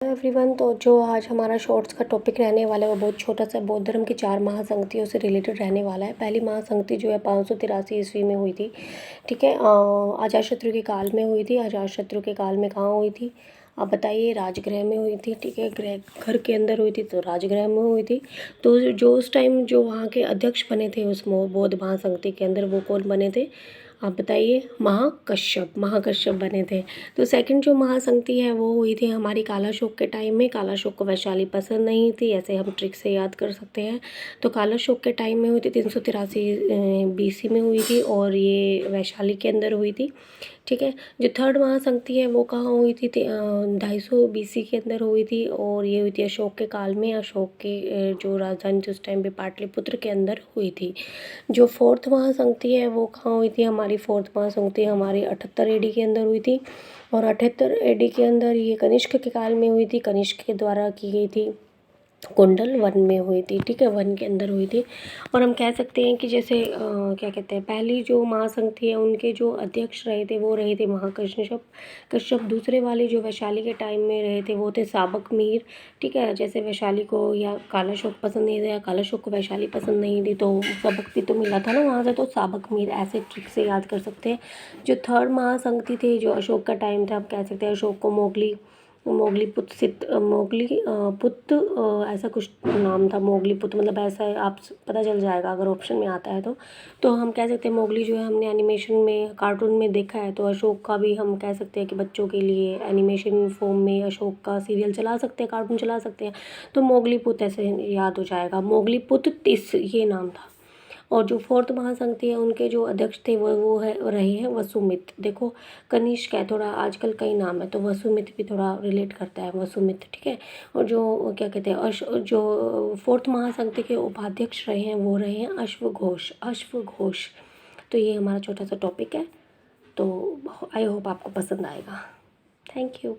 Everyone, तो जो आज हमारा शॉर्ट्स का टॉपिक रहने वाला है वो बहुत छोटा सा बौद्ध धर्म की 4 महासंगतियों से रिलेटेड रहने वाला है। पहली महासंगति जो है 583 ईस्वी में हुई थी। ठीक है, अजातशत्रु के काल में हुई थी। अजातशत्रु के काल में कहाँ हुई थी आप बताइए? राजगृह में हुई थी। ठीक है, घर के अंदर हुई थी तो राजगृह में हुई थी। तो जो उस टाइम जो वहाँ के अध्यक्ष बने थे उस बौद्ध महासंगति के अंदर, वो कौन बने थे आप बताइए? महाकश्यप बने थे। तो सेकंड जो महासंगति है वो हुई थी हमारी कालाशोक के टाइम में। कालाशोक को वैशाली पसंद नहीं थी, ऐसे हम ट्रिक से याद कर सकते हैं। तो कालाशोक के टाइम में हुई थी, 383 BC में हुई थी और ये वैशाली के अंदर हुई थी। ठीक है, जो थर्ड महासंगति है वो कहाँ हुई थी? 250 BC के अंदर हुई थी और ये हुई थी अशोक के काल में। अशोक के जो राजधानी थी उस टाइम पे पाटलिपुत्र के अंदर हुई थी। जो फोर्थ महासंगति है वो कहाँ हुई थी? हमारी फोर्थ महासंगति हमारी 78 AD के अंदर हुई थी और 78 AD के अंदर ये कनिष्क के काल में हुई थी। कनिष्क के द्वारा की गई थी, कुंडल वन में हुई थी। ठीक है, वन के अंदर हुई थी। और हम कह सकते हैं कि जैसे क्या कहते हैं, पहली जो महासंगति है उनके जो अध्यक्ष रहे थे वो रहे थे महाकश्यप। दूसरे वाले जो वैशाली के टाइम में रहे थे वो थे साबक मीर। ठीक है, जैसे वैशाली को या कालाशोक पसंद नहीं था या कालाशोक को वैशाली पसंद नहीं थी तो सबक भी तो मिला था ना वहाँ से, तो साबक मीर ऐसे ट्रिक से याद कर सकते हैं। जो थर्ड महासंगति थी जो अशोक का टाइम था, आप कह सकते हैं अशोक को ऐसा कुछ नाम था। मोगलीपुत्र मतलब ऐसा है, आप पता चल जाएगा अगर ऑप्शन में आता है तो हम कह सकते हैं मोगली जो है हमने एनिमेशन में कार्टून में देखा है। तो अशोक का भी हम कह सकते हैं कि बच्चों के लिए एनिमेशन फॉर्म में अशोक का सीरियल चला सकते हैं, कार्टून चला सकते हैं। तो मोगलीपुत्र ऐसे याद हो जाएगा, मोगलीपुत्र तिस ये नाम था। और जो फोर्थ महासंगति है उनके जो अध्यक्ष थे वो रहे हैं वसुमित्र। देखो, कनिष्क है, थोड़ा आजकल कई नाम है तो वसुमित्र भी थोड़ा रिलेट करता है, वसुमित्र। ठीक है, और जो क्या कहते हैं जो फोर्थ महासंगति के उपाध्यक्ष रहे हैं वो रहे हैं अश्वघोष। तो ये हमारा छोटा सा टॉपिक है, तो आई होप आपको पसंद आएगा। Thank you.